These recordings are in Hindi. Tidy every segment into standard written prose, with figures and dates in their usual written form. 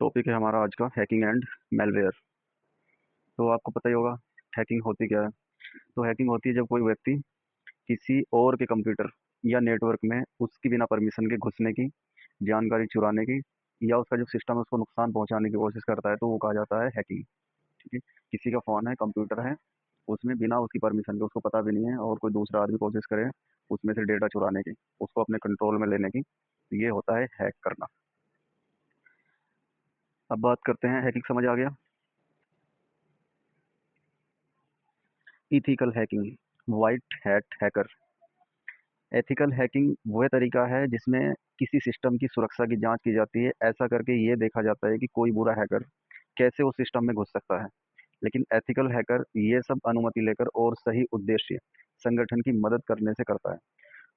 टॉपिक है हमारा आज का हैकिंग एंड मेलवेयर। तो आपको पता ही होगा हैकिंग होती क्या है। तो हैकिंग होती है जब कोई व्यक्ति किसी और के कंप्यूटर या नेटवर्क में उसकी बिना परमिशन के घुसने की, जानकारी चुराने की या उसका जो सिस्टम है उसको नुकसान पहुंचाने की कोशिश करता है, तो वो कहा जाता है हैकिंग। ठीक है। किसी का फ़ोन है, कंप्यूटर है, उसमें बिना उसकी परमिशन के, उसको पता भी नहीं है, और कोई दूसरा आदमी कोशिश करे उसमें से डेटा चुराने की, उसको अपने कंट्रोल में लेने की, तो ये होता है हैक करना। अब बात करते हैं, हैकिंग समझ आ गया। Ethical hacking, white hat hacker. Ethical hacking वह तरीका है जिसमें किसी सिस्टम की सुरक्षा की जांच की जाती है। ऐसा करके ये देखा जाता है कि कोई बुरा हैकर कैसे उस सिस्टम में घुस सकता है। लेकिन एथिकल हैकर ये सब अनुमति लेकर और सही उद्देश्य संगठन की मदद करने से करता है,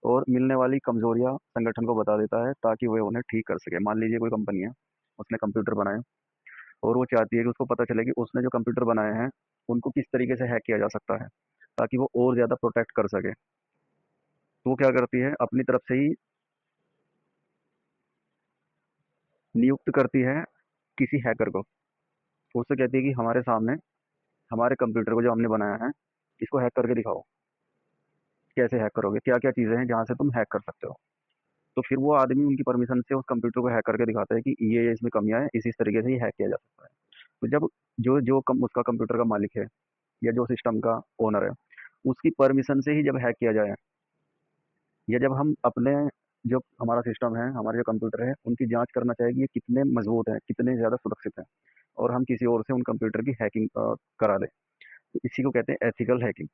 और मिलने वाली कमजोरियां संगठन को बता देता है ताकि वह उन्हें ठीक कर सके। मान लीजिए कोई कंपनी है, उसने कंप्यूटर बनाए और वो चाहती है कि उसको पता चले कि उसने जो कंप्यूटर बनाए हैं उनको किस तरीके से हैक किया जा सकता है, ताकि वो और ज़्यादा प्रोटेक्ट कर सके। तो वो क्या करती है, अपनी तरफ से ही नियुक्त करती है किसी हैकर को। उससे कहती है कि हमारे सामने हमारे कंप्यूटर को जो हमने बनाया है इसको हैक करके दिखाओ। कैसे हैक करोगे, क्या क्या चीज़ें हैं जहाँ से तुम हैक कर सकते हो। तो फिर वो आदमी उनकी परमिशन से उस कंप्यूटर को हैक करके दिखाता है कि ये इसमें कमियां हैं, इस तरीके से ही हैक किया जा सकता है। तो जब जो जो उसका कंप्यूटर का मालिक है या जो सिस्टम का ओनर है, उसकी परमिशन से ही जब हैक किया जाए, या जब हम अपने जो हमारा सिस्टम है, हमारे जो कंप्यूटर है, उनकी जांच करना चाहिए कि ये कितने मजबूत हैं, कितने ज़्यादा सुरक्षित हैं, और हम किसी और से उन कंप्यूटर की हैकिंग करा दें, तो इसी को कहते हैं एथिकल हैकिंग।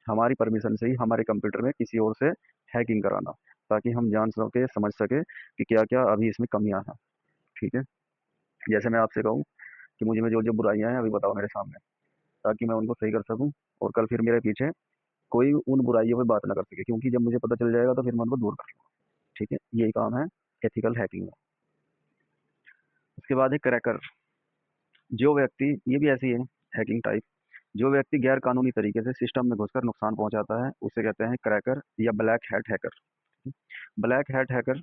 हमारी परमिशन से ही हमारे कंप्यूटर में किसी और से हैकिंग कराना, ताकि हम जान सके, समझ सके कि क्या क्या अभी इसमें कमियां हैं। ठीक है। जैसे मैं आपसे कहूँ कि मुझे में जो जो बुराइयां हैं अभी बताओ मेरे सामने, ताकि मैं उनको सही कर सकूं, और कल फिर मेरे पीछे कोई उन बुराइयों पे बात ना कर सके, क्योंकि जब मुझे पता चल जाएगा तो फिर मैं उनको दूर कर लूंगा। ठीक है, यही काम है एथिकल हैकिंग में। उसके बाद है क्रैकर। जो व्यक्ति, ये भी ऐसी है हैकिंग टाइप, जो व्यक्ति गैर कानूनी तरीके से सिस्टम में घुसकर नुकसान पहुंचाता है उसे कहते हैं क्रैकर या black hat hacker. Black hat hacker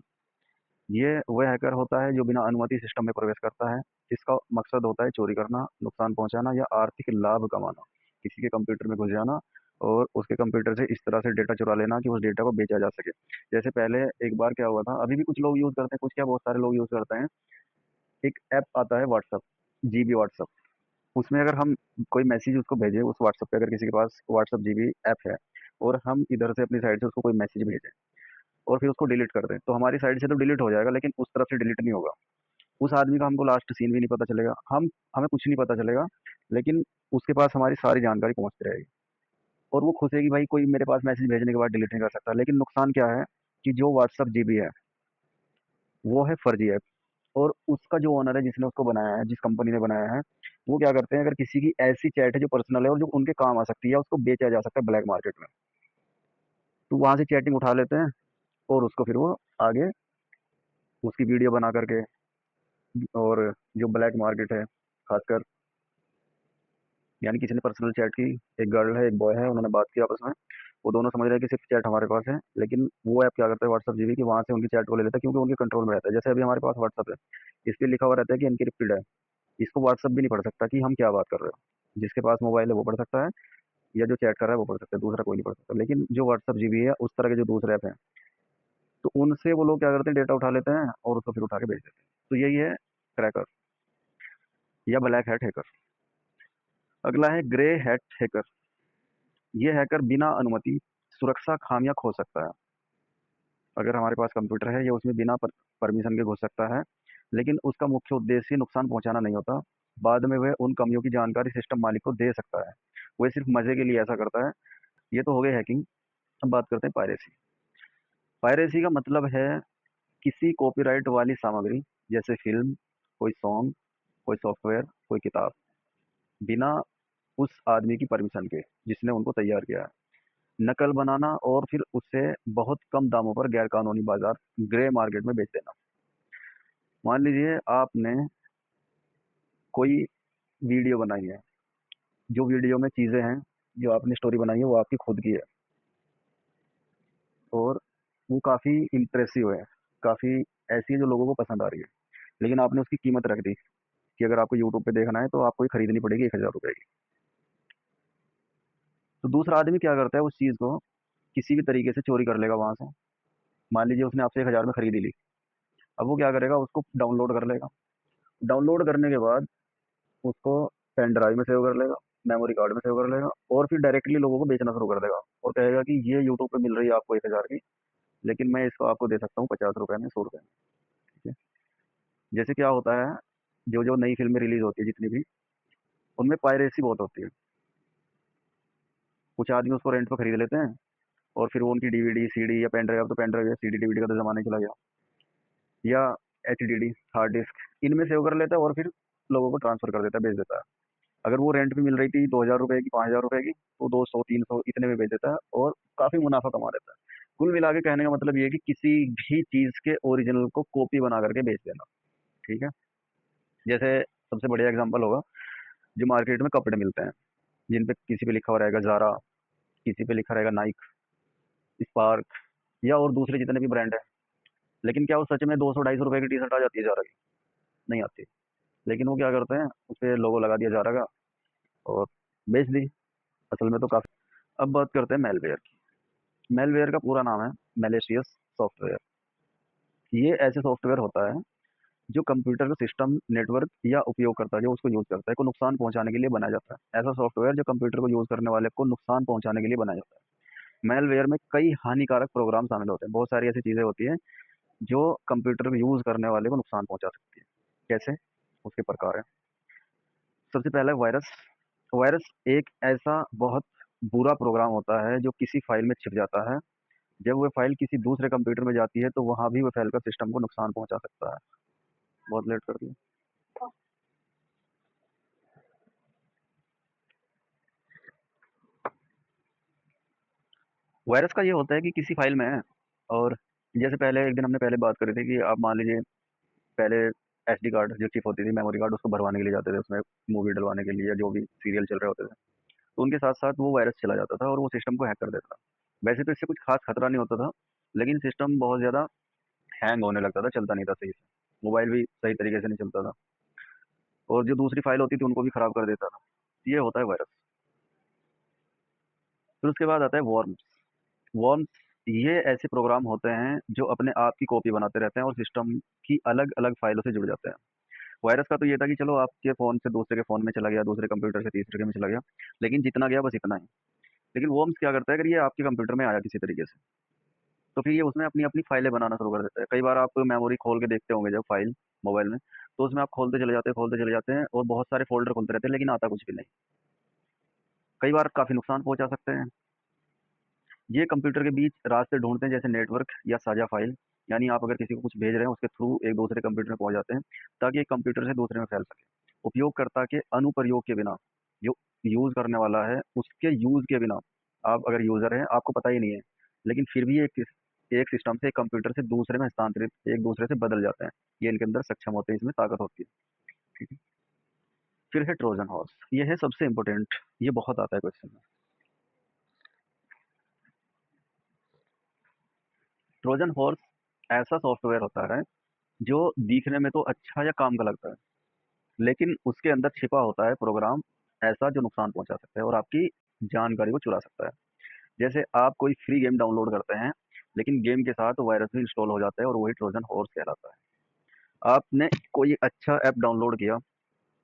ये वह हैकर होता है जो बिना अनुमति सिस्टम में प्रवेश करता है। इसका मकसद होता है चोरी करना, नुकसान पहुंचाना या आर्थिक लाभ कमाना। किसी के कंप्यूटर में घुस जाना और उसके कंप्यूटर से इस तरह से डेटा चुरा लेना कि उस डेटा को बेचा जा सके। जैसे पहले एक बार क्या हुआ था, अभी भी कुछ लोग यूज करते हैं, कुछ क्या बहुत सारे लोग यूज करते हैं। एक ऐप आता है व्हाट्सअप, जीबी व्हाट्सअप। उसमें अगर हम कोई मैसेज उसको भेजें, उस व्हाट्सअप पे अगर किसी के पास व्हाट्सअप जीबी ऐप है, और हम इधर से अपनी साइड से उसको कोई मैसेज भेजें और फिर उसको डिलीट कर दें, तो हमारी साइड से तो डिलीट हो जाएगा, लेकिन उस तरफ से डिलीट नहीं होगा। उस आदमी का हमको लास्ट सीन भी नहीं पता चलेगा, हमें कुछ नहीं पता चलेगा, लेकिन उसके पास हमारी सारी जानकारी पहुंचती रहेगी। और वो खुश है कि भाई कोई मेरे पास मैसेज भेजने के बाद डिलीट नहीं कर सकता। लेकिन नुकसान क्या है कि जो व्हाट्सअप जीबी है वो है फर्जी ऐप, और उसका जो ओनर है, जिसने उसको बनाया है, जिस कंपनी ने बनाया है, वो क्या करते हैं, अगर किसी की ऐसी चैट है जो पर्सनल है और जो उनके काम आ सकती है, उसको बेचा जा सकता है ब्लैक मार्केट में, तो वहां से चैटिंग उठा लेते हैं और उसको फिर वो आगे उसकी वीडियो बना करके, और जो ब्लैक मार्केट है खासकर, यानी किसी ने पर्सनल चैट की, एक गर्ल है एक बॉय है, उन्होंने बात की आपस में, वो दोनों समझ रहे हैं कि सिर्फ चैट हमारे पास है, लेकिन वो ऐप क्या करता है व्हाट्सअप जीबी की, वहां से उनकी चैट को ले लेता है, क्योंकि उनके कंट्रोल में रहता है। जैसे अभी हमारे पास व्हाट्सअप है, इस पर लिखा हुआ रहता है कि एनक्रिप्टेड है। इसको व्हाट्सअप भी नहीं पढ़ सकता कि हम क्या बात कर रहे हो। जिसके पास मोबाइल है वो पढ़ सकता है, या जो चैट कर रहा है वो पढ़ सकता है, दूसरा कोई नहीं पढ़ सकता। लेकिन जो व्हाट्सअप जीबी है, उस तरह के जो दूसरे ऐप हैं, तो उनसे वो लोग क्या करते हैं, डेटा उठा लेते हैं और उसको फिर उठा के भेज देते हैं। तो यही है क्रैकर या ब्लैक हैट हैकर। अगला है ग्रे हैट हैकर। ये हैकर बिना अनुमति सुरक्षा खामियां खोज सकता है। अगर हमारे पास कंप्यूटर है, या उसमें बिना परमिशन के घुस सकता है, लेकिन उसका मुख्य उद्देश्य नुकसान पहुंचाना नहीं होता। बाद में वह उन कमियों की जानकारी सिस्टम मालिक को दे सकता है। वह सिर्फ मजे के लिए ऐसा करता है। ये तो हो गई हैकिंग। अब बात करते हैं पायरेसी। पायरेसी का मतलब है किसी कॉपीराइट वाली सामग्री, जैसे फिल्म, कोई सॉन्ग, कोई सॉफ्टवेयर, कोई किताब, बिना उस आदमी की परमिशन के जिसने उनको तैयार किया है, नकल बनाना और फिर उससे बहुत कम दामों पर गैर कानूनी बाजार, ग्रे मार्केट में बेच देना। मान लीजिए आपने कोई वीडियो बनाई है, जो वीडियो में चीज़ें हैं, जो आपने स्टोरी बनाई है वो आपकी खुद की है, और वो काफ़ी इम्प्रेसिव है, काफ़ी ऐसी है जो लोगों को पसंद आ रही है, लेकिन आपने उसकी कीमत रख दी कि अगर आपको यूट्यूब पे देखना है तो आपको ये खरीदनी पड़ेगी 1000 रुपये की। तो दूसरा आदमी क्या करता है, उस चीज़ को किसी भी तरीके से चोरी कर लेगा वहां से। मान लीजिए उसने आपसे 1000 में खरीदी ली, अब वो क्या करेगा, उसको डाउनलोड कर लेगा। डाउनलोड करने के बाद उसको पेन ड्राइव में सेव कर लेगा, मेमोरी कार्ड में सेव कर लेगा, और फिर डायरेक्टली लोगों को बेचना शुरू कर देगा और कहेगा कि ये यूट्यूब पे मिल रही है आपको 1000 की, लेकिन मैं इसको आपको दे सकता हूँ 50 रुपये में, 100 रुपये में। ठीक है। जैसे क्या होता है, जो जो नई फिल्में रिलीज होती है जितनी भी, उनमें पायरेसी बहुत होती है। कुछ आदमी उसको रेंट पर खरीद लेते हैं और फिर वो उनकी डीवीडी सीडी या पेन ड्राइव, अब तो पेन ड्राइव या सीडी डीवीडी का तो जमाना ही चला गया, या एचडीडी हार्ड डिस्क, इनमें सेव कर लेता है और फिर लोगों को ट्रांसफर कर देता है, बेच देता है। अगर वो रेंट पे मिल रही थी 2000 रुपये की, 5000 रुपये की, तो 200 300 इतने में बेच देता है और काफी मुनाफा कमा लेता है। कुल मिला के कहने का मतलब ये है कि किसी भी चीज के ओरिजिनल को कॉपी बना करके बेच देना। ठीक है। जैसे सबसे बढ़िया एग्जांपल होगा, जो मार्केट में कपड़े मिलते हैं, जिन पे किसी पे लिखा हुआ रहेगा जारा, किसी पे लिखा रहेगा नाइक, स्पार्क, या और दूसरे जितने भी ब्रांड है, लेकिन क्या वो सच में 200 250 रुपए की टी शर्ट आ जाती है जारा की? नहीं आती। लेकिन वो क्या करते हैं, उस पर लोगो लगा दिया जारा का और बेच दी। असल में तो काफी। अब बात करते हैं मेलवेयर की। मेलवेयर का पूरा नाम है मैलिशियस सॉफ्टवेयर। ये ऐसे सॉफ्टवेयर होता है जो कंप्यूटर का सिस्टम, नेटवर्क या उपयोगकर्ता जो उसको यूज करता है को नुकसान पहुंचाने के लिए बनाया जाता है। ऐसा सॉफ्टवेयर जो कंप्यूटर को यूज करने वाले को नुकसान पहुंचाने के लिए बनाया जाता है। मेलवेयर में कई हानिकारक प्रोग्राम शामिल होते हैं, बहुत सारी ऐसी चीजें होती हैं जो कंप्यूटर को यूज करने वाले को नुकसान पहुंचा सकती है। कैसे? उसके प्रकार है। सबसे पहला है वायरस। वायरस एक ऐसा बहुत बुरा प्रोग्राम होता है जो किसी फाइल में छिप जाता है। जब वो फाइल किसी दूसरे कंप्यूटर में जाती है तो वहां भी वो फाइल का सिस्टम को नुकसान पहुंचा सकता है। बहुत लेट कर दिया। वायरस का ये होता है कि किसी फाइल में है, और जैसे पहले एक दिन हमने पहले बात करी थी कि आप मान लीजिए पहले एसडी कार्ड जो चिप होती थी, मेमोरी कार्ड, उसको भरवाने के लिए जाते थे, उसमें मूवी डलवाने के लिए या जो भी सीरियल चल रहे होते थे, तो उनके साथ साथ वो वायरस चला जाता था और वो सिस्टम को हैक कर देता था। वैसे तो इससे कुछ खास खतरा नहीं होता था, लेकिन सिस्टम बहुत ज़्यादा हैंग होने लगता था, चलता नहीं था सही से, मोबाइल भी सही तरीके से नहीं चलता था, और जो दूसरी फाइल होती थी उनको भी खराब कर देता था। ये होता है वायरस। फिर उसके बाद आता है वॉर्म्स। वॉर्म्स ये ऐसे प्रोग्राम होते हैं जो अपने आप की कॉपी बनाते रहते हैं और सिस्टम की अलग अलग फाइलों से जुड़ जाते हैं। वायरस का तो ये था कि चलो आपके फ़ोन से दूसरे के फ़ोन में चला गया, दूसरे कंप्यूटर से तीसरे के में चला गया, लेकिन जितना गया बस इतना ही। लेकिन वॉर्म्स क्या करता है, अगर ये आपके कंप्यूटर में आया किसी तरीके से, तो फिर ये उसमें अपनी अपनी फाइलें बनाना शुरू कर देता है। कई बार आप मेमोरी खोल के देखते होंगे जब फाइल मोबाइल में, तो उसमें आप खोलते चले जाते हैं और बहुत सारे फ़ोल्डर खुलते रहते हैं, लेकिन आता कुछ भी नहीं। कई बार काफ़ी नुकसान पहुँचा सकते हैं। ये कंप्यूटर के बीच रास्ते ढूँढते हैं, जैसे नेटवर्क या साझा फ़ाइल, यानी आप अगर किसी को कुछ भेज रहे हैं, उसके थ्रू एक दूसरे कंप्यूटर में पहुँच जाते हैं, ताकि एक कंप्यूटर से दूसरे में फैल सके। उपयोगकर्ता के अनुप्रयोग के बिना, जो यूज़ करने वाला है, उसके यूज़ के बिना, आप अगर यूज़र हैं, आपको पता ही नहीं है, लेकिन फिर भी एक सिस्टम से, एक कंप्यूटर से दूसरे में हस्तांतरित, एक दूसरे से बदल जाते हैं। ये इनके अंदर सक्षम होते हैं, इसमें ताकत होती है। ठीक है। फिर है ट्रोजन हॉर्स। ये है सबसे इम्पोर्टेंट, ये बहुत आता है क्वेश्चन में। ट्रोजन हॉर्स ऐसा सॉफ्टवेयर होता है जो दिखने में तो अच्छा या काम का लगता है, लेकिन उसके अंदर छिपा होता है प्रोग्राम ऐसा जो नुकसान पहुंचा सकता है और आपकी जानकारी को चुरा सकता है। जैसे आप कोई फ्री गेम डाउनलोड करते हैं, लेकिन गेम के साथ वायरस भी इंस्टॉल हो जाता है और वही ट्रोजन हॉर्स कहलाता है। आपने कोई अच्छा ऐप डाउनलोड किया,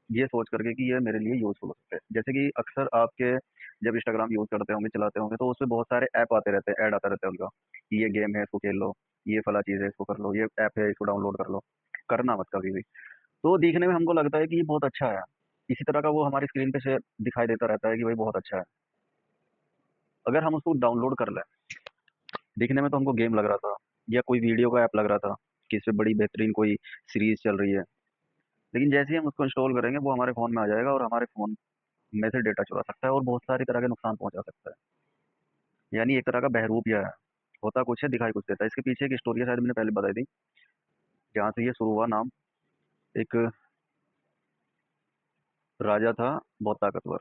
ये सोच करके कि ये मेरे लिए यूजफुल हो सकता है। जैसे कि अक्सर आपके जब इंस्टाग्राम यूज करते होंगे, चलाते होंगे, तो उसमें बहुत सारे ऐप आते रहते हैं, ऐड आता रहता है उनका कि ये गेम है इसको खेल लो, ये फला चीज़ है इसको कर लो, ये ऐप है इसको डाउनलोड कर लो। करना मत कभी भी। तो दिखने में हमको लगता है कि ये बहुत अच्छा है, इसी तरह का वो हमारी स्क्रीन पे से दिखाई देता रहता है कि भाई बहुत अच्छा है। अगर हम उसको डाउनलोड कर लें, दिखने में तो हमको गेम लग रहा था या कोई वीडियो का ऐप लग रहा था कि इससे बड़ी बेहतरीन कोई सीरीज चल रही है, लेकिन जैसे ही हम उसको इंस्टॉल करेंगे वो हमारे फ़ोन में आ जाएगा और हमारे फ़ोन में से डेटा चुरा सकता है और बहुत सारी तरह के नुकसान पहुंचा सकता है। यानी एक तरह का बहरूप यह है, होता कुछ है दिखाई कुछ देता है। इसके पीछे एक स्टोरी है, शायद मैंने पहले बताई थी, जहाँ से ये शुरू हुआ नाम। एक राजा था बहुत ताकतवर,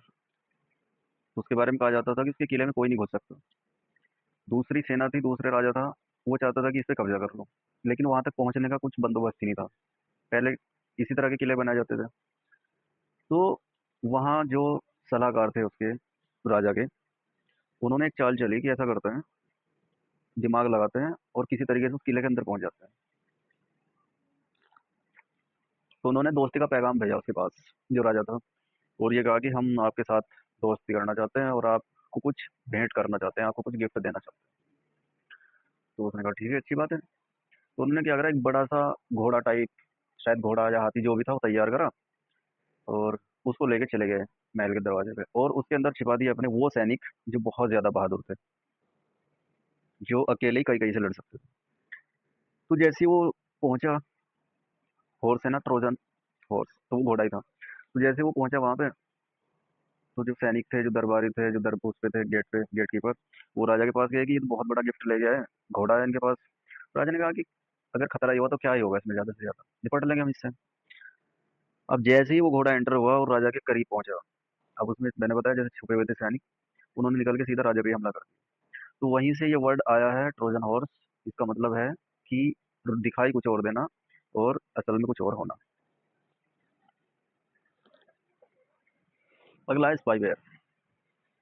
उसके बारे में कहा जाता था कि उसके किले में कोई नहीं घुस सकता। दूसरी सेना थी, दूसरे राजा था, वो चाहता था कि इस पे कब्जा कर लो, लेकिन वहां तक पहुंचने का कुछ बंदोबस्त ही नहीं था। पहले इसी तरह के किले बनाए जाते थे, तो वहाँ जो सलाहकार थे उसके, राजा के, उन्होंने एक चाल चली कि ऐसा करते हैं, दिमाग लगाते हैं और किसी तरीके से उस किले के अंदर पहुंच जाते हैं। तो उन्होंने दोस्ती का पैगाम भेजा उसके पास, जो राजा था, और ये कहा कि हम आपके साथ दोस्ती करना चाहते हैं और आपको कुछ भेंट करना चाहते हैं, आपको कुछ गिफ्ट देना चाहते हैं। तो उसने कहा ठीक है, अच्छी बात है। तो उन्होंने क्या करा, एक बड़ा सा घोड़ा टाइप, शायद घोड़ा या हाथी जो भी था, वो तैयार करा और उसको लेके चले गए महल के दरवाजे पे, और उसके अंदर छिपा दिए अपने वो सैनिक जो बहुत ज्यादा बहादुर थे, जो अकेले ही कई कई से लड़ सकते थे। तो जैसे ही वो पहुंचा, हॉर्स है ना, ट्रोजन हॉर्स, तो वो घोड़ा ही था। तो जैसे वो पहुंचा वहां पे, तो जो सैनिक थे, जो दरबारी थे, जो दरपूस पे थे, गेट पे गेट कीपर, वो राजा के पास गए कि ये तो बहुत बड़ा गिफ्ट ले गया है, घोड़ा है इनके पास। राजा ने कहा कि अगर खतरा ही हुआ तो क्या ही होगा इसमें, ज्यादा से ज्यादा निपट लेंगे हम इससे। अब जैसे ही वो घोड़ा एंटर हुआ और राजा के करीब पहुंचा, अब उसमें मैंने बताया जैसे छुपे हुए थे सैनिक, उन्होंने निकल के सीधा राजा पे ही हमला कर दिया। तो वहीं से ये वर्ड आया है ट्रोजन हॉर्स। इसका मतलब है कि दिखाई कुछ और देना और असल में कुछ और होना। अगला है स्पाईवेयर।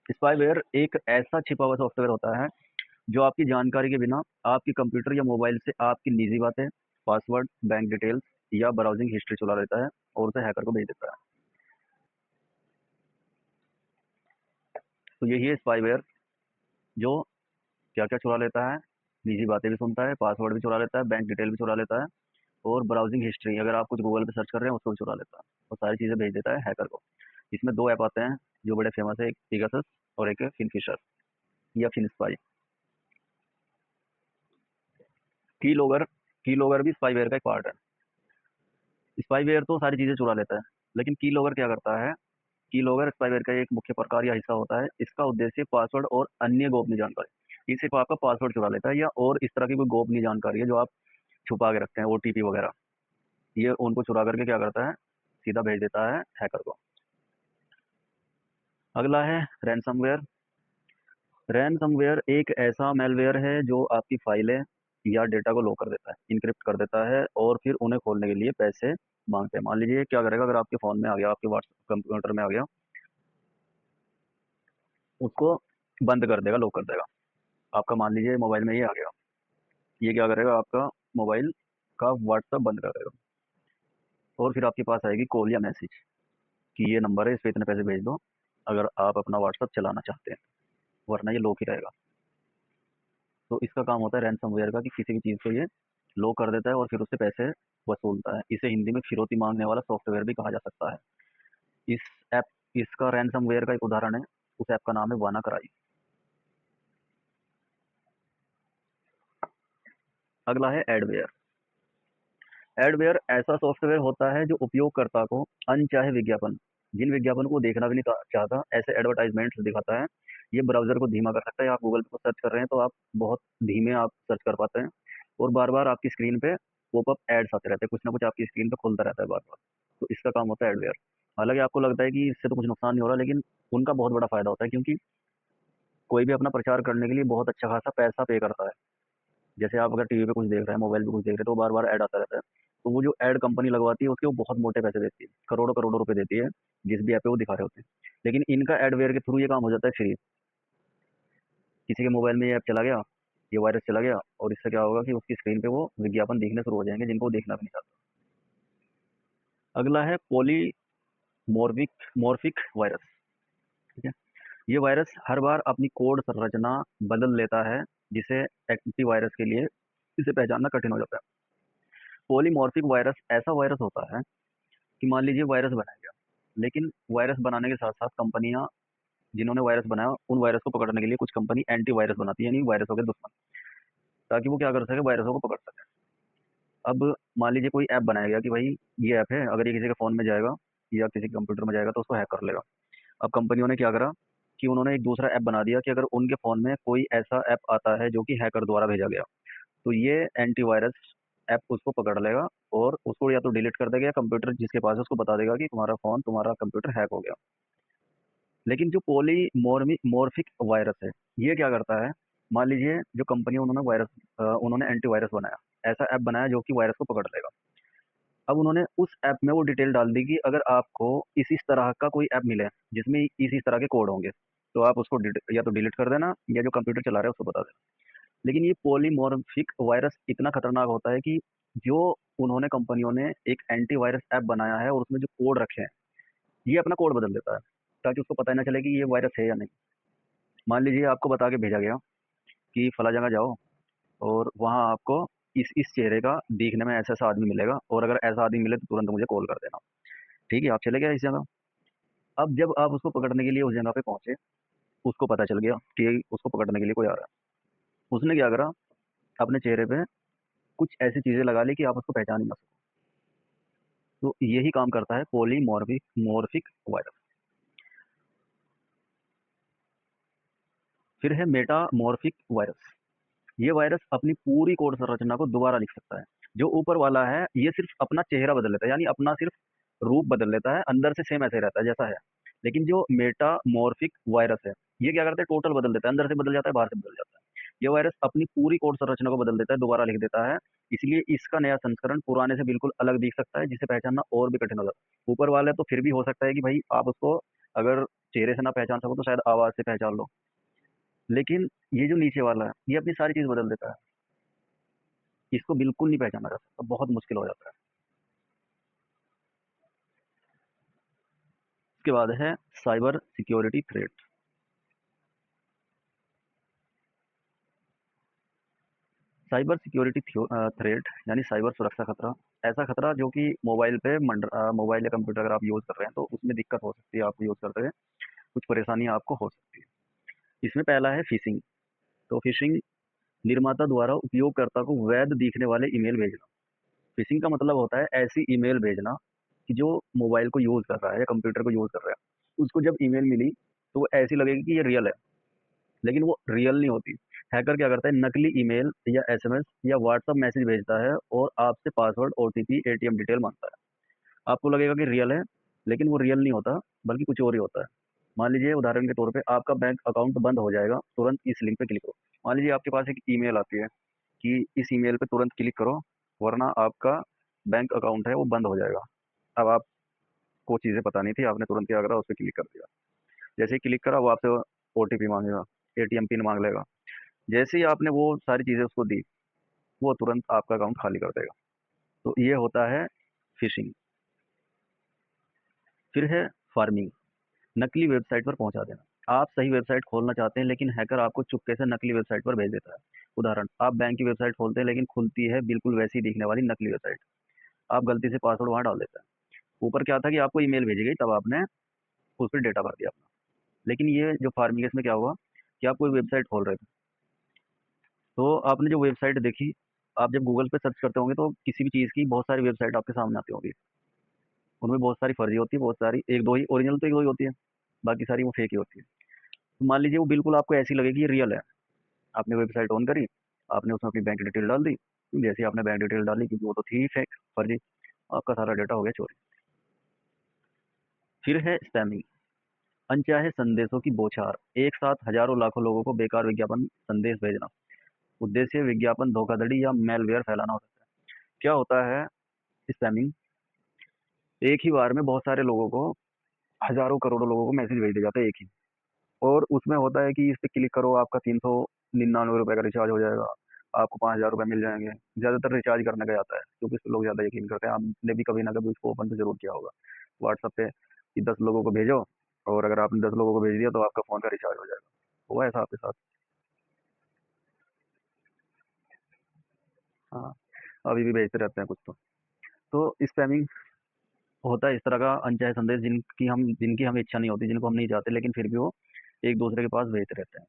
स्पाईवेयर एक ऐसा छिपा हुआ सॉफ्टवेयर होता है जो आपकी जानकारी के बिना आपके कंप्यूटर या मोबाइल से आपकी निजी बातें, पासवर्ड, बैंक डिटेल्स या ब्राउजिंग हिस्ट्री चुरा लेता है और उसे हैकर को भेज देता है। तो यही है स्पाईवेयर, जो क्या क्या चुरा लेता है, निजी बातें भी सुनता है, पासवर्ड भी चुरा लेता है, बैंक डिटेल भी चुरा लेता है, और ब्राउजिंग हिस्ट्री, अगर आप कुछ गूगल पे सर्च कर रहे हैं उसको भी चुरा लेता है, वो सारी चीज़ें भेज देता है हैकर को। इसमें दो ऐप आते हैं जो बड़े फेमस है, एक पिगासस और एक है फिनफिशर या फिनस्पाई। कीलॉगर, कीलॉगर भी स्पाईवेयर का एक पार्ट है। स्पाईवेयर तो सारी चीज़ें चुरा लेता है, लेकिन कीलॉगर क्या करता है, कीलॉगर स्पाईवेयर का एक मुख्य प्रकार या हिस्सा होता है। इसका उद्देश्य पासवर्ड और अन्य गोपनीय जानकारी, ये सिर्फ आपका पासवर्ड चुरा लेता है या और इस तरह की कोई गोपनीय जानकारी है जो आप छुपा के रखते हैं, ओटीपी वगैरह, ये उनको चुरा करके क्या करता है, सीधा भेज देता है हैकर को। अगला है रैनसमवेयर। रैनसमवेयर एक ऐसा मेलवेयर है जो आपकी फाइलें या डेटा को लॉक कर देता है, इनक्रिप्ट कर देता है और फिर उन्हें खोलने के लिए पैसे मांगते हैं। मान लीजिए क्या करेगा, अगर आपके फ़ोन में आ गया, आपके व्हाट्सएप कंप्यूटर में आ गया, उसको बंद कर देगा, लॉक कर देगा। आपका मान लीजिए मोबाइल में ही आ गया, ये क्या करेगा, आपका मोबाइल का व्हाट्सएप बंद कर देगा, और फिर आपके पास आएगी कॉल या मैसेज कि ये नंबर है, इस पे इतने पैसे भेज दो अगर आप अपना व्हाट्सएप चलाना चाहते हैं, वरना ये लॉक ही रहेगा। तो इसका काम होता है रैनसमवेयर का कि किसी भी चीज़ को ये लॉक कर देता है और फिर उससे पैसे वसूलता है। इसे हिंदी में फिरौती मांगने वाला सॉफ्टवेयर भी कहा जा सकता है। इस ऐप इसका रैनसमवेयर का एक उदाहरण है, उस ऐप का नाम है वानाक्राई। अगला है एडवेयर। एडवेयर ऐसा सॉफ्टवेयर होता है जो उपयोगकर्ता को अनचाहे विज्ञापन, जिन विज्ञापन को देखना भी नहीं चाहता, ऐसे एडवर्टाइजमेंट्स दिखाता है। ये ब्राउजर को धीमा कर सकता है, आप गूगल पे सर्च कर रहे हैं तो आप बहुत धीमे आप सर्च कर पाते हैं, और बार बार आपकी स्क्रीन पे पॉपअप एड्स आते रहते हैं, कुछ ना कुछ आपकी स्क्रीन पे खुलता रहता है बार बार। तो इसका काम होता है एडवेयर। हालांकि आपको लगता है कि इससे तो कुछ नुकसान नहीं हो रहा, लेकिन उनका बहुत बड़ा फायदा होता है, क्योंकि कोई भी अपना प्रचार करने के लिए बहुत अच्छा खासा पैसा पे करता है। जैसे आप अगर टीवी पे कुछ देख रहे हैं, मोबाइल पे कुछ देख रहे हैं, तो बार बार ऐड आता रहता है। तो वो जो ऐड कंपनी लगवाती है उसके वो बहुत मोटे पैसे देती है, करोड़ों करोड़ों रुपए देती है, जिस भी ऐप पे वो दिखा रहे होते हैं। लेकिन इनका एडवेयर के थ्रू ये काम हो जाता है फ्री। किसी के मोबाइल में ये ऐप चला गया, ये वायरस चला गया, और इससे क्या होगा कि उसकी स्क्रीन पे वो विज्ञापन दिखने शुरू हो जाएंगे जिनको वो देखना भी नहीं चाहता। अगला है पॉलीमॉर्फिक मॉर्फिक वायरस। ठीक है, ये वायरस हर बार अपनी कोड संरचना बदल लेता है, जिसे एंटीवायरस के लिए इसे पहचानना कठिन हो जाता है। पॉलीमॉर्फिक वायरस ऐसा वायरस होता है कि मान लीजिए वायरस बनाया गया, लेकिन वायरस बनाने के साथ साथ कंपनियां, जिन्होंने वायरस बनाया, उन वायरस को पकड़ने के लिए कुछ कंपनी एंटी वायरस बनाती है, यानी वायरसों के दुश्मन, ताकि वो क्या कर सके, वायरसों को पकड़ सके। अब मान लीजिए कोई ऐप बनाया गया कि भाई ये ऐप है, अगर ये किसी के फ़ोन में जाएगा या किसी के कंप्यूटर में जाएगा तो उसको हैक कर लेगा। अब कंपनियों ने क्या करा कि उन्होंने एक दूसरा ऐप बना दिया कि अगर उनके फ़ोन में कोई ऐसा ऐप आता है जो कि हैकर द्वारा भेजा गया, तो ये एंटीवायरस ऐप उसको पकड़ लेगा और उसको या तो डिलीट कर देगा, या कंप्यूटर जिसके पास है उसको बता देगा कि तुम्हारा फ़ोन, तुम्हारा कंप्यूटर हैक हो गया। लेकिन जो पॉलीमॉर्फिक वायरस है, ये क्या करता है, मान लीजिए जो कंपनी, उन्होंने एंटीवायरस बनाया, ऐसा ऐप बनाया जो कि वायरस को पकड़ लेगा। अब उन्होंने उस ऐप में वो डिटेल डाल दी कि अगर आपको इस तरह का कोई ऐप मिले जिसमें इस तरह के कोड होंगे, तो आप उसको या तो डिलीट कर देना या जो कंप्यूटर चला रहा है उसको बता देना। लेकिन ये पॉलीमॉर्फिक वायरस इतना खतरनाक होता है कि जो उन्होंने कंपनियों ने एक एंटीवायरस ऐप बनाया है और उसमें जो कोड रखे हैं, ये अपना कोड बदल देता है ताकि उसको पता ही ना चले कि ये वायरस है या नहीं। मान लीजिए आपको बता के भेजा गया कि फला जगह जाओ और वहाँ आपको इस चेहरे का दिखने में ऐसा ऐसा आदमी मिलेगा, और अगर ऐसा आदमी मिले तो तुरंत मुझे कॉल कर देना। ठीक है, आप चले गए इस जगह। अब जब आप उसको पकड़ने के लिए उस जगह पे पहुंचे, उसको पता चल गया कि उसको पकड़ने के लिए कोई आ रहा है। उसने क्या करा, अपने चेहरे पे कुछ ऐसी चीजें लगा ली कि आप उसको पहचान ही ना सको। तो यही काम करता है पॉलीमॉर्फिक मॉर्फिक वायरस। फिर है मेटामॉर्फिक वायरस। ये वायरस अपनी पूरी कोड संरचना को दोबारा लिख सकता है। जो ऊपर वाला है ये सिर्फ अपना चेहरा बदल लेता है, यानी अपना सिर्फ रूप बदल लेता है, अंदर से सेम ऐसे ही रहता है जैसा है। लेकिन जो मेटामॉर्फिक वायरस है, ये क्या करता है, टोटल बदल देता है, अंदर से बदल जाता है, बाहर से बदल जाता है। ये वायरस अपनी पूरी कोड संरचना को बदल देता है, दोबारा लिख देता है। इसलिए इसका नया संस्करण पुराने से बिल्कुल अलग दिख सकता है, जिसे पहचानना और भी कठिन हो जाता है। ऊपर वाला तो फिर भी हो सकता है कि भाई आप उसको अगर चेहरे से ना पहचान सको तो शायद आवाज से पहचान लो। लेकिन ये जो नीचे वाला है, ये अपनी सारी चीज बदल देता है। इसको बिल्कुल नहीं पहचाना जा सकता, बहुत मुश्किल हो जाता है। उसके बाद है cyber security threat. Cyber security threat यानी साइबर सुरक्षा खतरा। ऐसा खतरा जो कि मोबाइल या कंप्यूटर अगर आप यूज़ कर रहे हैं तो उसमें दिक्कत हो सकती है, आप यूज़ करते हुए कुछ परेशानी आपको हो सकती है। इसमें पहला है फिशिंग। तो फिशिंग निर्माता द्वारा उपयोगकर्ता को वैध दिखने वाले ईमेल भेजना। फिशिंग का मतलब होता है ऐसी ईमेल भेजना कि जो मोबाइल को यूज़ कर रहा है या कंप्यूटर को यूज़ कर रहा है, उसको जब ईमेल मिली तो वो ऐसी लगेगी कि ये रियल है, लेकिन वो रियल नहीं होती। हैकर क्या करता है, नकली ईमेल या एसएमएस या व्हाट्सएप मैसेज भेजता है और आपसे पासवर्ड, ओटीपी, एटीएम डिटेल मांगता है। आपको लगेगा कि रियल है, लेकिन वो रियल नहीं होता, बल्कि कुछ और ही होता है। मान लीजिए उदाहरण के तौर पे आपका बैंक अकाउंट बंद हो जाएगा, तुरंत इस लिंक पे क्लिक करो। मान लीजिए आपके पास एक ईमेल आती है कि इस ईमेल पे तुरंत क्लिक करो, वरना आपका बैंक अकाउंट है वो बंद हो जाएगा। अब आपको चीज़ें पता नहीं थी, आपने तुरंत क्या करा, उस पर क्लिक कर दिया। जैसे ही क्लिक करा वो आपसे ओटीपी मांगेगा, एटीएम पिन मांग लेगा। जैसे ही आपने वो सारी चीज़ें उसको दी, वो तुरंत आपका अकाउंट खाली कर देगा। तो ये होता है फिशिंग। फिर है फार्मिंग, नकली वेबसाइट पर पहुंचा देना। आप सही वेबसाइट खोलना चाहते हैं लेकिन हैकर आपको चुपके से नकली वेबसाइट पर भेज देता है। उदाहरण, आप बैंक की वेबसाइट खोलते हैं लेकिन खुलती है बिल्कुल वैसी दिखने वाली नकली वेबसाइट। आप गलती से पासवर्ड वहां डाल देते हैं। ऊपर क्या था कि आपको ईमेल भेजी गई, तब आपने उस पर डेटा भर दिया अपना। लेकिन ये जो फार्मिंग है इसमें क्या हुआ कि आप कोई वेबसाइट खोल रहे थे, तो आपने जो वेबसाइट देखी, आप जब गूगल पे सर्च करते होंगे तो किसी भी चीज़ की बहुत सारी वेबसाइट आपके सामने आती होंगी। उनमें बहुत सारी फर्जी होती है, बहुत सारी एक दो ही ओरिजिनल, तो एक दो ही होती है, बाकी सारी वो फेक ही होती है। तो मान लीजिए वो बिल्कुल आपको ऐसी लगेगी ये रियल है। आपने वेबसाइट ऑन करी, आपने उसमें अपनी बैंक डिटेल डाल दी। जैसे ही आपने बैंक डिटेल डाली, क्योंकि वो तो थी ही फेक, फर्जी, आपका सारा डाटा हो गया चोरी। फिर है स्पैमिंग, अनचाहे संदेशों की बौछार। एक साथ हजारों लाखों लोगों को बेकार विज्ञापन संदेश भेजना। उद्देश्य विज्ञापन धोखाधड़ी या मेलवेयर फैलाना हो सकता है। क्या होता है स्पैमिंग, एक ही बार में बहुत सारे लोगों को, हजारों करोड़ों लोगों को मैसेज भेज दिया जाता है एक ही। और उसमें होता है कि इस पे क्लिक करो, आपका 399 रुपए का रिचार्ज हो जाएगा, आपको 5,000 रुपये मिल जाएंगे। ज़्यादातर रिचार्ज करने का आता है क्योंकि इस पे लोग ज़्यादा यकीन करते हैं। आपने भी कभी ना कभी उसको ओपन तो जरूर किया होगा व्हाट्सएप पे कि 10 लोगों को भेजो, और अगर आपने 10 लोगों को भेज दिया तो आपका फ़ोन का रिचार्ज हो जाएगा। हुआ ऐसा आपके साथ? हाँ, अभी भी भेजते रहते हैं कुछ तो स्पैमिंग होता है इस तरह का अनचाहे संदेश जिनकी हमें इच्छा नहीं होती, जिनको हम नहीं चाहते, लेकिन फिर भी वो एक दूसरे के पास भेजते रहते हैं।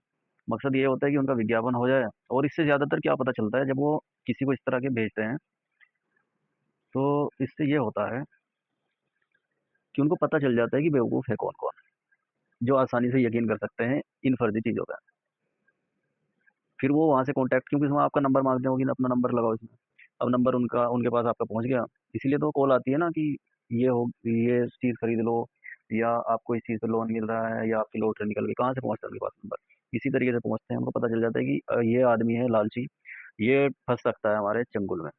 मकसद ये होता है कि उनका विज्ञापन हो जाए। और इससे ज़्यादातर क्या पता चलता है जब वो किसी को इस तरह के भेजते हैं, तो इससे ये होता है कि उनको पता चल जाता है कि बेवकूफ़ है कौन कौन, जो आसानी से यकीन कर सकते हैं इन फर्जी चीज़ों का। फिर वो वहाँ से कॉन्टैक्ट, क्योंकि उसमें आपका नंबर मांगते होगी ना, अपना नंबर लगाओ इसमें। अब नंबर उनका उनके पास आपका पहुँच गया, इसीलिए तो कॉल आती है ना कि ये चीज़ खरीद लो, या आपको इस चीज़ पे लोन मिल रहा है, या आपकी लॉटरी निकल गई। कहाँ से पहुँचता है उनके पास नंबर? इसी तरीके से पहुँचते हैं, उनको पता चल जाता है कि ये आदमी है लालची, ये फंस सकता है हमारे चंगुल में।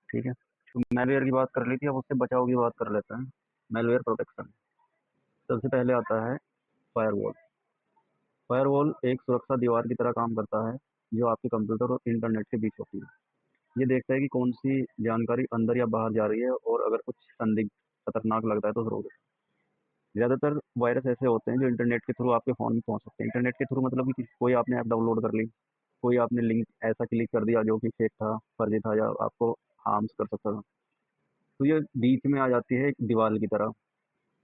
ठीक है। तो मैलवेयर की बात कर ली थी, अब उससे बचाव की बात कर लेते हैं। Malware protection. सबसे पहले आता है फायरवॉल। फायरवॉल एक सुरक्षा दीवार की तरह काम करता है, जो आपके कंप्यूटर और इंटरनेट के बीच होती है। ये देखता है कि कौन सी जानकारी अंदर या बाहर जा रही है, और अगर कुछ संदिग्ध खतरनाक लगता है तो रोक देता है। ज़्यादातर वायरस ऐसे होते हैं जो इंटरनेट के थ्रू आपके फ़ोन में पहुंच सकते हैं। इंटरनेट के थ्रू मतलब कि कोई आपने ऐप डाउनलोड कर ली, कोई आपने लिंक ऐसा क्लिक कर दिया जो कि फेक था, फर्जी था, या आपको हार्म्स कर सकता था, तो ये बीच में आ जाती है एक दीवार की तरह।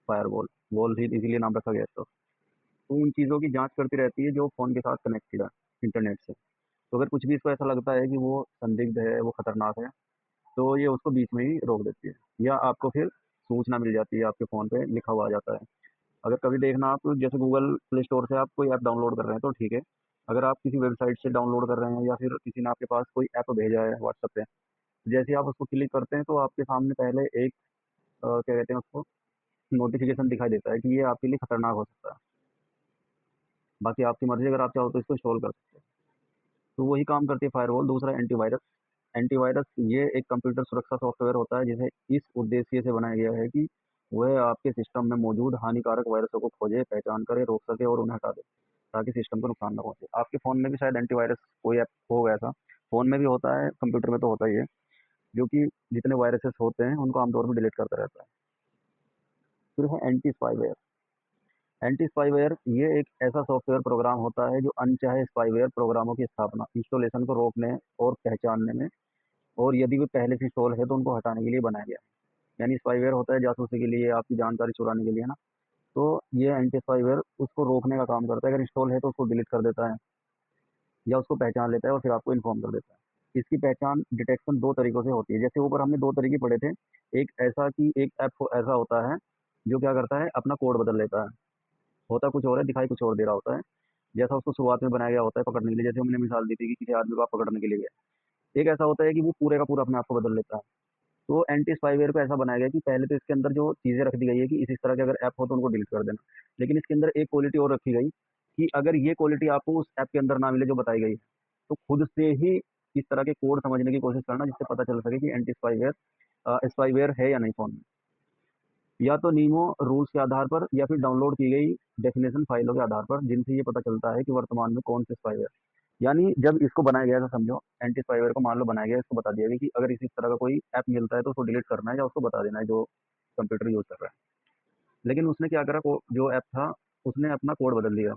फायरवॉल, वॉल ही इसीलिए नाम रखा गया है इसका। तो उन चीज़ों की जांच करती रहती है जो फ़ोन के साथ कनेक्टेड है इंटरनेट से। तो अगर कुछ भी इसको ऐसा लगता है कि वो संदिग्ध है, वो खतरनाक है, तो ये उसको बीच में ही रोक देती है, या आपको फिर सूचना मिल जाती है, आपके फ़ोन पे लिखा हुआ आ जाता है। अगर कभी देखना आप, जैसे गूगल प्ले स्टोर से आप कोई ऐप डाउनलोड कर रहे हैं तो ठीक है। अगर आप किसी वेबसाइट से डाउनलोड कर रहे हैं, या फिर किसी ने आपके पास कोई ऐप भेजा है व्हाट्सएप पे, जैसे ही आप उसको क्लिक करते हैं तो आपके सामने पहले एक क्या कहते हैं उसको, नोटिफिकेशन दिखाई देता है कि ये आपके लिए खतरनाक हो सकता है। बाकी आपकी मर्जी, अगर आप चाहो तो इसको इंस्टॉल कर सकते हैं। तो वही काम करती है फायरवॉल। दूसरा एंटीवायरस। एंटीवायरस ये एक कंप्यूटर सुरक्षा सॉफ्टवेयर होता है, जिसे इस उद्देश्य से बनाया गया है कि वह आपके सिस्टम में मौजूद हानिकारक वायरसों को खोजे, पहचान करे, रोक सके और उन्हें हटा दे, ताकि सिस्टम को नुकसान न पहुंचे। आपके फ़ोन में भी शायद एंटीवायरस कोई ऐप हो गया था। फ़ोन में भी होता है, कंप्यूटर में तो होता ही है, जो कि जितने वायरसेस होते हैं उनको आमतौर पर डिलीट करता रहता है। फिर है एंटी स्पाईवेयर। एंटी स्पाईवेयर ये एक ऐसा सॉफ्टवेयर प्रोग्राम होता है जो अनचाहे स्पाईवेयर प्रोग्रामों की स्थापना, इंस्टॉलेशन को रोकने और पहचानने में, और यदि वे पहले से इंस्टॉल है तो उनको हटाने के लिए बनाया गया है। यानी स्पाईवेयर होता है जासूसी के लिए, आपकी जानकारी चुराने के लिए, है ना। तो ये एंटी स्पाईवेयर उसको रोकने का काम करता है। अगर इंस्टॉल है तो उसको डिलीट कर देता है, या उसको पहचान लेता है और फिर आपको इन्फॉर्म कर देता है। इसकी पहचान डिटेक्शन दो तरीकों से होती है। जैसे ऊपर हमने दो तरीके पढ़े थे। एक ऐसा कि एक ऐप ऐसा होता है जो क्या करता है, अपना कोड बदल लेता है। होता कुछ और है, दिखाई कुछ और दे रहा होता है। जैसा उसको शुरुआत में बनाया गया होता है पकड़ने के लिए, जैसे हमने मिसाल दी थी कि किसी आदमी को आप पकड़ने के लिए गए। एक ऐसा होता है कि वो पूरे का पूरा अपने आप को बदल लेता है। तो एंटी स्पाईवेयर को ऐसा बनाया गया कि पहले तो इसके अंदर जो चीज़ें रख दी गई है कि इस तरह के अगर ऐप हो तो उनको डिलीट कर देना। लेकिन इसके अंदर एक क्वालिटी और रखी गई कि अगर ये क्वालिटी आपको उस ऐप के अंदर ना मिले जो बताई गई है, तो खुद से ही इस तरह के कोड समझने की कोशिश करना, जिससे पता चल सके कि एंटी स्पाईवेयर स्पाईवेयर है या नहीं फ़ोन में। या तो नीमो रूल्स के आधार पर, या फिर डाउनलोड की गई डेफिनेशन फाइलों के आधार पर, जिनसे ये पता चलता है कि वर्तमान में कौन से स्पाईवेयर। यानी जब इसको बनाया गया था, समझो एंटी स्पाईवेयर को मान लो बनाया गया, इसको बता दिया गया कि अगर इस तरह का कोई ऐप मिलता है तो उसको डिलीट करना है, या उसको बता देना है जो कंप्यूटर यूज़ कर रहा है। लेकिन उसने क्या करा, जो ऐप था उसने अपना कोड बदल दिया।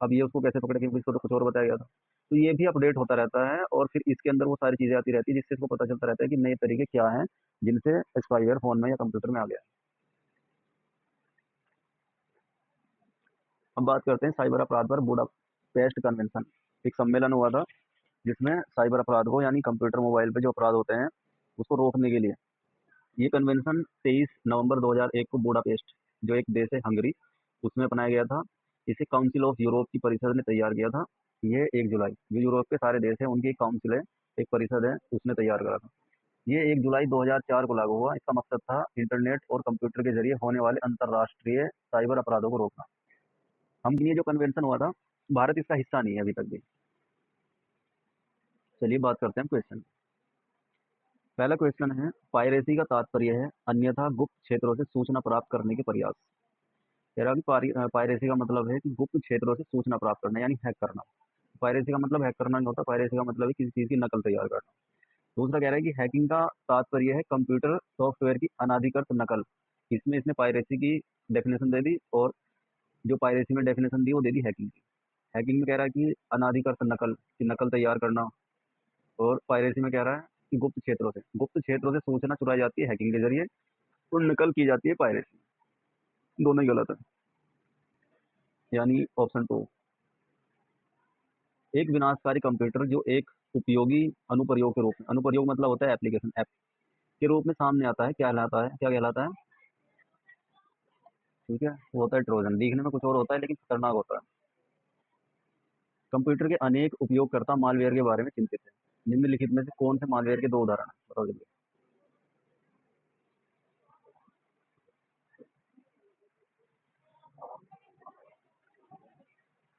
अब ये उसको कैसे पकड़े, क्योंकि इसको तो कुछ और बताया गया था। तो ये भी अपडेट होता रहता है, और फिर इसके अंदर वो सारी चीज़ें आती रहती है, जिससे इसको पता चलता रहता है कि नए तरीके क्या हैं जिनसे स्पाईवेयर फ़ोन में या कंप्यूटर में आ गया है। हम बात करते हैं साइबर अपराध पर। बुडापेस्ट कन्वेंशन एक सम्मेलन हुआ था, जिसमें साइबर अपराध को, यानी कंप्यूटर मोबाइल पे जो अपराध होते हैं उसको रोकने के लिए, ये कन्वेंशन 23 नवंबर 2001 को बुडापेस्ट, जो एक देश है हंगरी, उसमें अपनाया गया था। इसे काउंसिल ऑफ यूरोप की परिषद ने तैयार किया था। ये 1 जुलाई, जो यूरोप के सारे देश हैं उनकी एक काउंसिल है, एक परिषद है, उसने तैयार करा था। ये 1 जुलाई 2004 को लागू हुआ। इसका मकसद था इंटरनेट और कंप्यूटर के जरिए होने वाले अंतर्राष्ट्रीय साइबर अपराधों को रोकना। हम ये जो कन्वेंशन हुआ था, भारत इसका हिस्सा नहीं है अभी तक भी। चलिए बात करते हैं क्वेश्चन। पहला क्वेश्चन है, पायरेसी का तात्पर्य है अन्यथा गुप्त क्षेत्रों से सूचना प्राप्त करने के प्रयास। कह रहा है कि पायरेसी का मतलब है कि गुप्त क्षेत्रों से सूचना प्राप्त करना, यानी हैक करना। पायरेसी का मतलब हैक करना नहीं होता, पायरेसी का मतलब है किसी चीज़ की नकल तैयार करना। दूसरा कह रहा है कि हैकिंग का तात्पर्य है कंप्यूटर सॉफ्टवेयर की अनाधिकृत नकल। इसमें इसने पायरेसी की डेफिनेशन दे दी, और जो पायरेसी में डेफिनेशन दी वो दे दी हैकिंग की। हैकिंग में कह रहा है कि अनाधिकृत नकल की नकल तैयार करना, और पायरेसी में कह रहा है कि गुप्त क्षेत्रों से सूचना चुराई जाती है हैकिंग के जरिए, और नकल की जाती है पायरेसी। दोनों ही गलत है, यानी ऑप्शन 2। एक विनाशकारी कंप्यूटर जो एक उपयोगी अनुप्रयोग के रूप में, अनुप्रयोग मतलब होता है एप्लीकेशन, ऐप के रूप में सामने आता है, क्या कहलाता है? ठीक है, वो होता है ट्रोजन। दिखने में कुछ और होता है लेकिन खतरनाक होता है। कंप्यूटर के अनेक उपयोगकर्ता मालवेयर के बारे में चिंतित है। निम्नलिखित में से कौन से मालवेयर के दो उदाहरण हैं, बताओ जल्दी।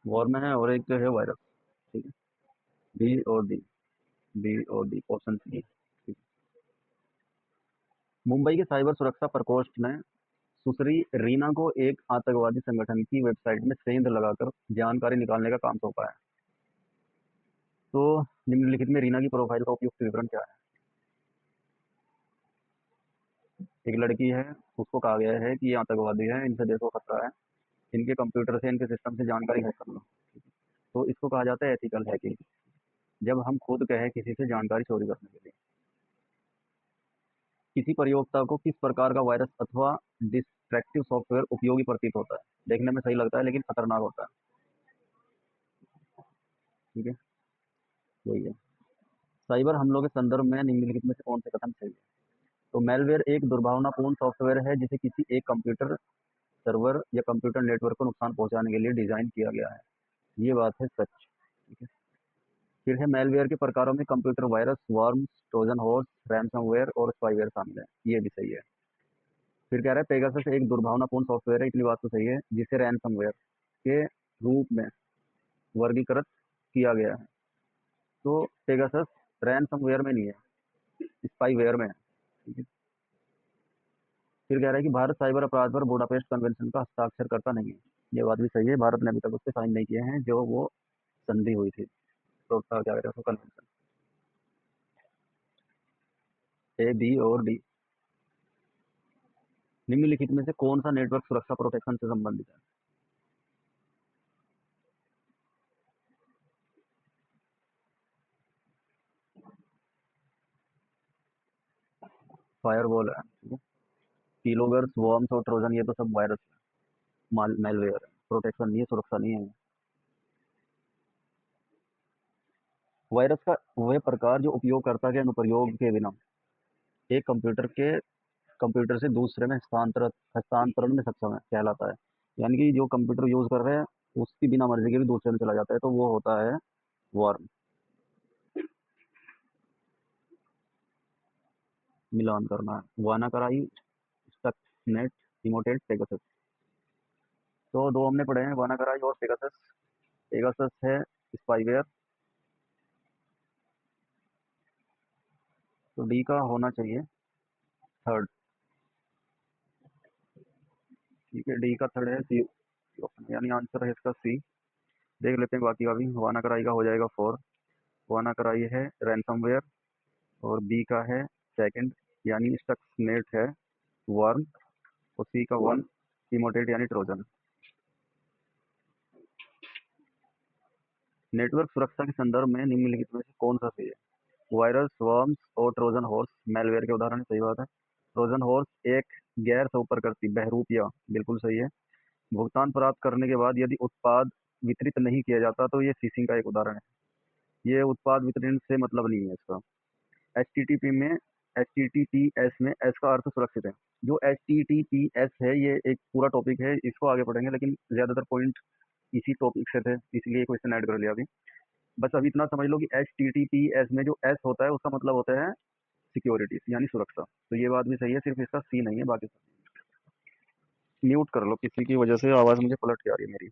वॉर में है, और एक जो है वायरस। ठीक है, बी और डी, बी और डी, ऑप्शन सी। ठीक है। मुंबई के साइबर सुरक्षा प्रकोष्ठ ने सुश्री रीना को एक आतंकवादी संगठन की वेबसाइट में सेंध लगाकर जानकारी निकालने का काम सौंपा है। तो निम्नलिखित में रीना की प्रोफाइल का उपयुक्त विवरण क्या है? एक लड़की है, उसको कहा गया है कि ये आतंकवादी है, इनसे देश को खतरा है, इनके कंप्यूटर से, इनके सिस्टम से जानकारी हैक कर लो। तो इसको कहा जाता है एथिकल हैकिंग, जब हम खुद कहें किसी से जानकारी चोरी करने के लिए। किसी प्रयोक्ता को किस प्रकार का वायरस अथवा डिस्ट्रक्टिव सॉफ्टवेयर उपयोगी प्रतीत होता है? देखने में सही लगता है लेकिन खतरनाक होता है। ठीक है, वही है। साइबर हमलों के संदर्भ में निम्नलिखित में से कौन से कथन सही है? तो मेलवेयर एक दुर्भावनापूर्ण सॉफ्टवेयर है जिसे किसी एक कंप्यूटर सर्वर या कंप्यूटर नेटवर्क को नुकसान पहुंचाने के लिए डिजाइन किया गया है। ये बात है सच। ठीक है। फिर है मेलवेयर के प्रकारों में computer virus, worms, Trojan horse, ransomware और स्पाईवेयर शामिल है। ये भी सही है। फिर कह रहा है पेगासस एक दुर्भावनापूर्ण सॉफ्टवेयर है, इतनी बात तो सही है, जिसे रैंसमवेयर के रूप में वर्गीकृत किया गया है। तो पेगासस रैंसमवेयर में नहीं है, स्पाईवेयर में है। ठीक है। फिर कह रहा है कि भारत साइबर अपराध पर बुडापेस्ट कन्वेंशन का हस्ताक्षर करता नहीं है। ये बात भी सही है, भारत ने अभी तक उस पर साइन नहीं किए हैं जो वो संधि हुई थी। तो क्या कहते हैं उसको, कन्वेंशन। ए, बी और डी। निम्नलिखित में से कौन सा नेटवर्क सुरक्षा प्रोटेक्शन से संबंधित है? फायरवॉल है। ठीक है। कीलोगर्स, वर्म्स और ट्रोजन ये तो सब वायरस है, मेलवेयर है, प्रोटेक्शन नहीं है, सुरक्षा नहीं है। वायरस का वह प्रकार जो उपयोगकर्ता के अनुप्रयोग के बिना एक कंप्यूटर से दूसरे में हस्तांतरण में सक्षम है कहलाता है। यानी कि जो कंप्यूटर यूज कर रहे हैं उसकी बिना मर्जी के भी दूसरे में चला जाता है, तो वो होता है वर्म। मिलान करना है, वानाक्राई, स्टक्सनेट, इमोटेट, पेगासस। तो दो हमने पढ़े हैं, वानाक्राई और पेगासस। पेगासस है स्पाईवेयर। तो डी का होना चाहिए थर्ड। ठीक है, डी का थर्ड है सी ऑप्शन, यानी आंसर है इसका सी। देख लेते हैं बाकी का भी। वानाक्राई का हो जाएगा फोर। वानाक्राई है रैंसमवेयर। और बी का है सेकंड, यानी स्टक्सनेट है वर्म। और सी का वन, इमोटेट यानी ट्रोजन। नेटवर्क सुरक्षा के संदर्भ में निम्नलिखित में से कौन सा सही है? वायरस, वर्म्स और ट्रोजन हॉर्स मेलवेयर के उदाहरण है, सही बात है। ट्रोजन हॉर्स एक गैर संपर्कर्ती बहरूपिया, बिल्कुल सही है। भुगतान प्राप्त करने के बाद यदि उत्पाद वितरित नहीं किया जाता तो ये फिशिंग का एक उदाहरण है। ये उत्पाद वितरण से मतलब नहीं है इसका। H T T P S में एस का अर्थ सुरक्षित है। जो H T T P S है ये एक पूरा टॉपिक है, इसको आगे पढ़ेंगे, लेकिन ज्यादातर पॉइंट इसी टॉपिक से थे, इसलिए क्वेश्चन ऐड कर लिया अभी। बस अभी इतना समझ लो कि H T T P S में जो एस होता है उसका मतलब होता है सिक्योरिटी यानी सुरक्षा। तो ये बात भी सही है, सिर्फ इसका सी नहीं है, बाकी सब। म्यूट कर लो, किसी की वजह से आवाज मुझे पलट के आ रही है मेरी।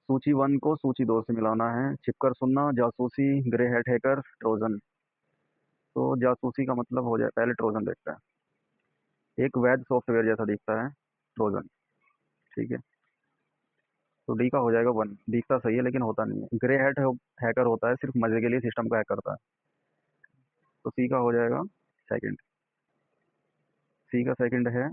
सूची वन को सूची दो से मिलाना है। छिपकर सुनना, जासूसी, ग्रे हेड हैकर, ट्रोजन। तो जासूसी का मतलब हो जाए, पहले ट्रोजन देखता है। एक वैध सॉफ्टवेयर जैसा दिखता है ट्रोजन। ठीक है। तो डी का हो जाएगा वन। दिखता सही है लेकिन होता नहीं है। ग्रे हेड हैकर होता है, सिर्फ मजे के लिए सिस्टम का हैक करता है। तो सी का हो जाएगा सेकंड। सी का सेकंड है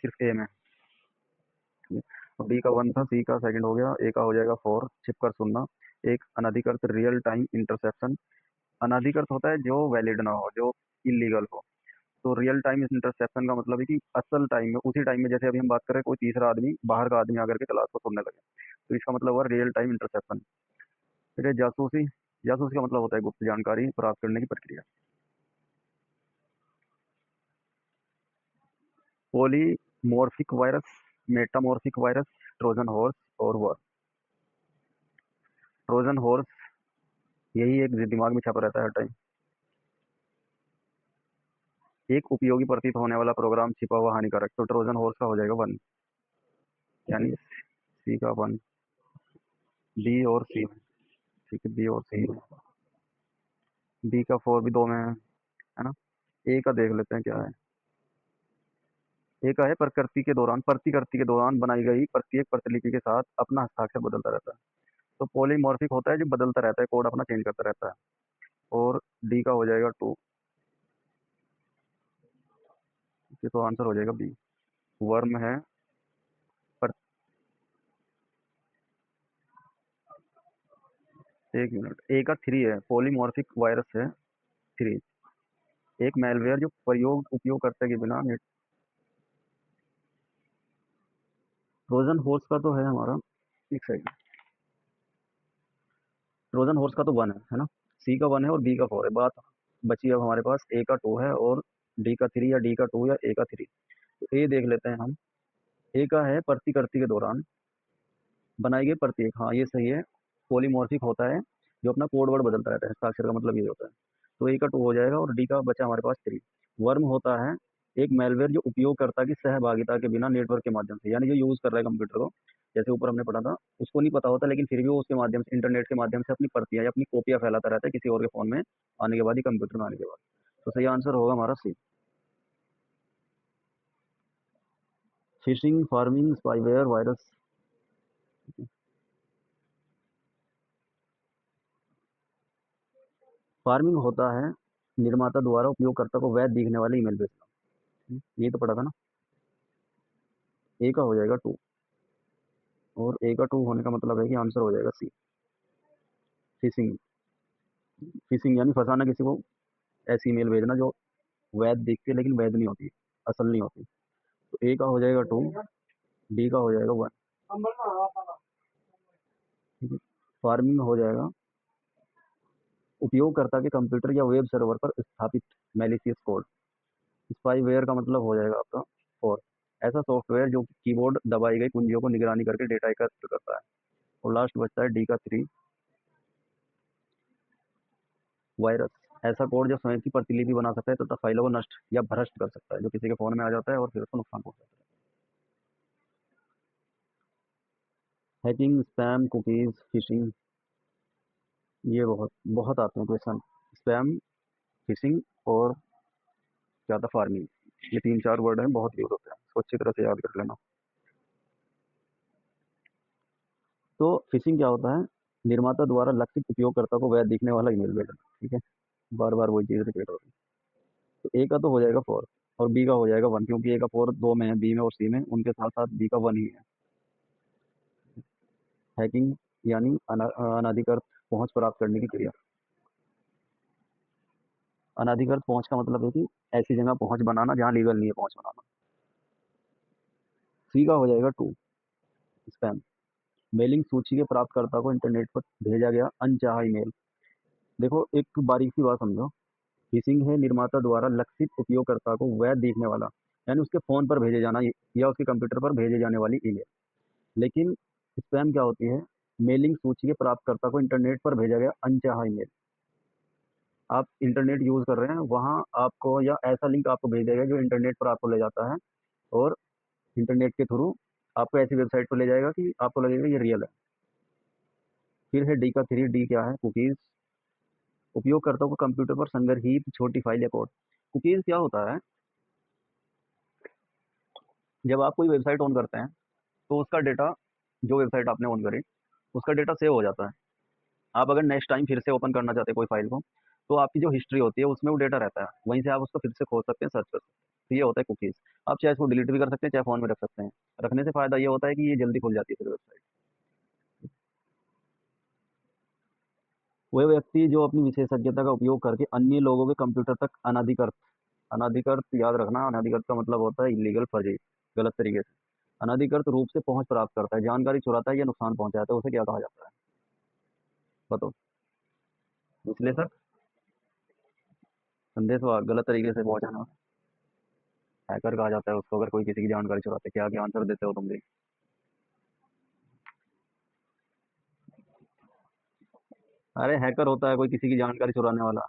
सिर्फ ए में। ठीक है। तो डी का वन था, सी का सेकंड हो गया। ए का हो जाएगा फोर, छिपकर सुनना। एक अनधिकृत रियल टाइम इंटरसेप्शन। अनधिकृत होता है जो वैलिड ना हो, जो इलीगल हो। तो रियल टाइम इंटरसेप्शन का मतलब है कि असल टाइम में, उसी टाइम में, जैसे अभी हम बात कर रहे हैं, कोई तीसरा आदमी, बाहर का आदमी आकर के क्लास को सुनने लगे, तो इसका मतलब हुआ रियल टाइम इंटरसेप्शन। फिर है जासूसी। जासूसी का मतलब होता है गुप्त जानकारी प्राप्त करने की प्रक्रिया। Polymorphic virus, metamorphic virus, Trojan horse और वॉर। ट्रोजन हॉर्स यही एक जो दिमाग में छपा रहता है हर टाइम। एक उपयोगी प्रतीत होने वाला प्रोग्राम, छिपा हुआ हानिकारक। तो ट्रोजन हॉर्स का हो जाएगा वन, यानी सी का वन। बी और सी। ठीक है, बी और सी। बी का 4 भी 2 में है ना। ए का देख लेते हैं क्या है। ए का है प्रतिकृति के दौरान बनाई गई प्रत्येक प्रतिलिपि के साथ अपना हस्ताक्षर बदलता रहता है। तो पॉलीमॉर्फिक होता है जो बदलता रहता है, कोड अपना चेंज करता रहता है। और डी का हो जाएगा 2। ये तो आंसर हो जाएगा बी। वर्म है पर। एक मिनट, ए का 3 है, पॉलीमॉर्फिक वायरस है 3। एक मेलवेयर जो प्रयोग उपयोगकर्ता के बिना नेट। ट्रोजन हॉर्स का तो है हमारा। एक सेकंड। ट्रोजन हॉर्स का तो 1 है ना। सी का 1 है और बी का 4 है। बात बची अब हमारे पास ए का 2 है और डी का 3, या डी का 2 या ए का 3। तो ए देख लेते हैं हम। ए का है प्रतिकृति के दौरान बनाई गई प्रत्येक, हाँ ये सही है। पॉलीमॉर्फिक होता है जो अपना कोड वर्ड बदलता रहता है, हस्ताक्षर का मतलब ये होता है। तो ए का 2 हो जाएगा और डी का बचा हमारे पास 3। वर्म होता है एक मेलवेयर जो उपयोगकर्ता की सहभागिता के बिना नेटवर्क के माध्यम से, यानी जो यूज कर रहा है कंप्यूटर को, जैसे ऊपर हमने पढ़ा था, उसको नहीं पता होता लेकिन फिर भी वो उसके माध्यम से, इंटरनेट के माध्यम से अपनी प्रतियां या अपनी कॉपियां फैलाता रहता है किसी और के फोन में आने के बाद ही, कंप्यूटर में आने के बाद। तो सही आंसर होगा हमारा C. Phishing, pharming, spyware, virus. Pharming होता है निर्माता द्वारा उपयोगकर्ता को वैध दिखने वाले ईमेल भेजना। ये तो पढ़ा था ना। ए का हो जाएगा 2। और ए का 2 होने का मतलब है कि आंसर हो जाएगा सी। फिशिंग। फिशिंग यानी फंसाना किसी को, ऐसी ईमेल भेजना जो वैध दिखती है लेकिन वैध नहीं होती, असल नहीं होती। तो ए का हो जाएगा 2, डी का हो जाएगा 1। फार्मिंग हो जाएगा उपयोगकर्ता के कंप्यूटर या वेब सर्वर पर स्थापित मैलिशियस कोड। स्पाईवेयर का मतलब हो जाएगा आपका 4। ऐसा सॉफ्टवेयर जो कीबोर्ड दबाई गई कुंजियों को निगरानी करके डेटा एकत्र करता है। और लास्ट बचता है डी का 3, वायरस। ऐसा कोड जो स्वयं की प्रतिलिपि बना सकता है तथा फाइलों को नष्ट या भ्रष्ट कर सकता है, जो किसी के फोन में आ जाता है और फिर उसको नुकसान पहुंचाता है। हैकिंग, स्पैम, कुकीज, फिशिंग, ये बहुत बहुत आते हैं क्वेश्चन। स्पैम, फिशिंग और क्या था, फार्मिंग। ये 3-4 वर्ड हैं, बहुत यूज होते हैं, इसको अच्छी तरह से याद कर लेना। तो फिशिंग क्या होता है, निर्माता द्वारा लक्षित उपयोगकर्ता को वैध दिखने वाला ईमेल भेजना। ठीक है, बार बार वही चीज रिपीट हो रही है। तो ए का तो हो जाएगा 4 और बी का हो जाएगा 1, क्योंकि ए का 4 2 में है, बी में और सी में, उनके साथ साथ बी का 1 ही है। हैकिंग यानी अनाधिकृत पहुंच प्राप्त करने की क्रिया। अनाधिकृत पहुंच का मतलब है कि ऐसी जगह पहुंच बनाना जहां लीगल नहीं है पहुंच बनाना। सी का हो जाएगा 2, स्पैम। मेलिंग सूची के प्राप्तकर्ता को इंटरनेट पर भेजा गया अनचाहा ईमेल। देखो एक बारीक सी बात समझो। फिशिंग है निर्माता द्वारा लक्षित उपयोगकर्ता को वैध दिखने वाला, यानी उसके फोन पर भेजे जाना या उसके कंप्यूटर पर भेजे जाने वाली ईमेल। लेकिन स्पैम क्या होती है, मेलिंग सूची के प्राप्तकर्ता को इंटरनेट पर भेजा गया अनचाहा ईमेल। आप इंटरनेट यूज कर रहे हैं, वहां आपको या ऐसा लिंक आपको भेज देगा जो इंटरनेट पर आपको ले जाता है, और इंटरनेट के थ्रू आपको ऐसी वेबसाइट पर ले जाएगा कि आपको लगेगा ये रियल है। फिर है डी का 3, डी क्या है, कुकीज। उपयोगकर्ता को कंप्यूटर पर संग्रहीत छोटी फाइल या कोड। कुकीज क्या होता है, जब आप कोई वेबसाइट ऑन करते हैं तो उसका डेटा, जो वेबसाइट आपने ऑन करी उसका डेटा सेव हो जाता है। आप अगर नेक्स्ट टाइम फिर से ओपन करना चाहते हैं कोई फाइल को, तो आपकी जो हिस्ट्री होती है उसमें वो डेटा रहता है, वहीं से आप उसको फिर से खोज सकते हैं, सर्च कर सकते हैं। तो ये होता है कुकीज़। आप चाहे इसको डिलीट भी कर सकते हैं, चाहे फ़ोन में रख सकते हैं। रखने से फ़ायदा ये होता है कि ये जल्दी खुल जाती है फिर वेबसाइट। वह व्यक्ति जो अपनी विशेषज्ञता का उपयोग करके अन्य लोगों के कंप्यूटर तक अनाधिकृत, अनाधिकृत याद रखना, अनाधिकृत का मतलब होता है इलीगल, फर्जी, गलत तरीके से, अनाधिकृत रूप से पहुंच प्राप्त करता है, जानकारी चुराता है या नुकसान पहुंचाता है, उसे क्या कहा जाता है, बताओ। विश्लेषक, संदेश, गलत तरीके से पहुंचाना। हैकर कहा जाता है उसको अगर कोई किसी की जानकारी चुराते। क्या क्या आंसर देते हो तुम भी। अरे हैकर होता है कोई किसी की जानकारी चुराने वाला।